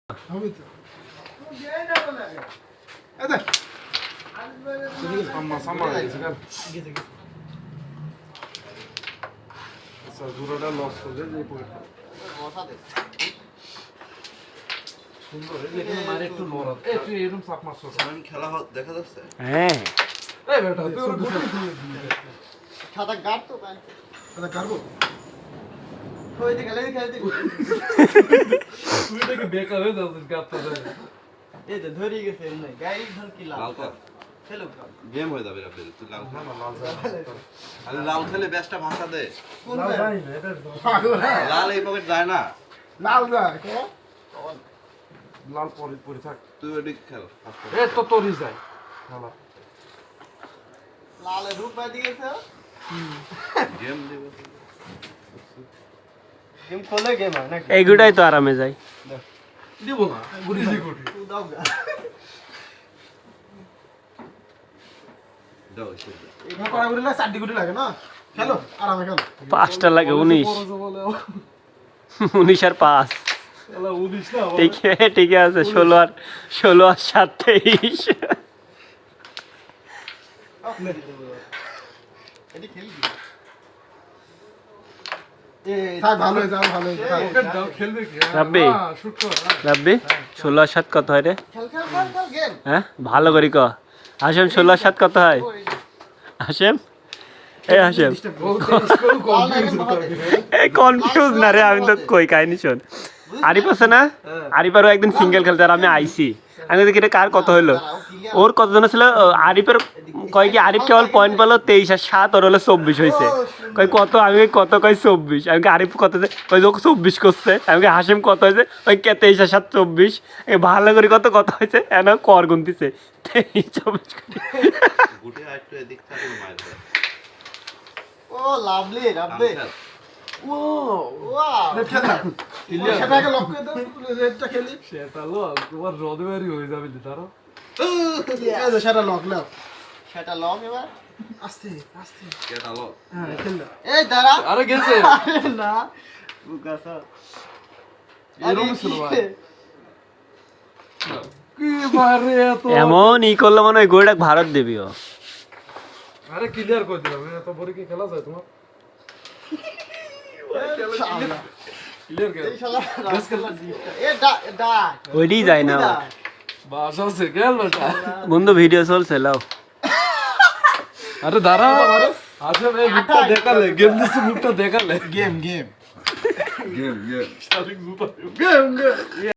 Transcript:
হবে তো এদে সাম্মা গেছে কেন আচ্ছা জোড়াটা লস করে যে পকেটটা কথা দে সুন্দর এখানে মারে একটু নড়া একটু এরকম চাপ মারছো আমি খেলা দেখা যাচ্ছে হ্যাঁ এই বেটা তুই খাতা গাড় তো ভাই খাতা কাটবো ওই দিকে গেলে খেলতে তুই দেখে বেকার হয়ে যাচ্ছিস গাছটা এই তো ধরে গেছে না গাড়ি ধর কি লাভ খেলো গেম হয়ে যাবে রাফেল তুই লাল আরে লাল খেলে বেস্টটা ভাষা দে কোন লাল ভাই যায় না এটা লাল এই পকেট যায় না লাল যায় কো লাল পরে পরে থাক তুই ওদিক খেল এ তো তোরই যায় ভালো লাল রূপ বাদি গেছে গেম দেব গেম খোলে গেম হয় নাকি এইগুলাই তো আরামে যায় দিব না গুড়ি গুড়ি তুই দাও গা দাও এসে না কড়া গুড়ি লাগে চারটি গুড়ি লাগে না খেলো আরামে খেলো 5টা লাগে 19 19 আর 5 এলা 19 না ঠিক আছে 16 আর 7 23 এডি খেলবি থাক ভালো হয়ে যাও ভালো হয়ে যাও পকেট দাও খেলবে কি রাব্বি শুট কর রাব্বি 16 আর 7 কত হয় রে খেল গেম হ্যাঁ ভালো করি ক হাসেম 16 আর 7 কত হয় হাসেম এই হাসেম কনফিউজ না রে আমি তো কই কাহিনী শোন আরিফ আছে না আরিফারও একদিন সিঙ্গেল খেলতে আর আমি আইসি আমি দেখি এটা কার কত হইলো ওর কতজন ছিল আরিফের কয় কি আরিফ কেবল পয়েন্ট পেলো 23 আর 7 ওর হলো 24 হয়েছে কয় কত আমি কত কয় 24 আমি আরিফ কত কয় 24 করছে আমি হাসেম কত হয়েছে ওই 23 আর 7 24 ভালো করে কত হয়েছে এনা কর গুনতিছে 23 24 গুটি আইটো এদিক থেকে মার দে ও লাভলি রাব্বে ও ওয়াও খেলা সেটাকে লক করে দাও রেডটা খেলি সেটা লক তোমার রদবেরি হয়ে যাবে দিতারো এই যে সেটা লক নাও সেটা লং এবার আস্তে আস্তে কেটা লো হ্যাঁ খেল দাও এই দাঁড়া আরে গেছে আরে না বুকাসা এরকম ছিল ভাই কি মারে এত এমন ই করলে মনে হয় গোলটা ভারত দেবিও আরে ক্লিয়ার করে দিলাম এত বড় কি খেলা যায় তোমার ক্লিয়ার কে এই শালা এ ডা ওইটাই যায় না বাসা সে গেল বেটা বন্ধু ভিডিও চলছে লাও আরে দাঁড়া আচ্ছা এই মুখটা দেখালে গেম দিছে মুখটা দেখালে game game game game starting game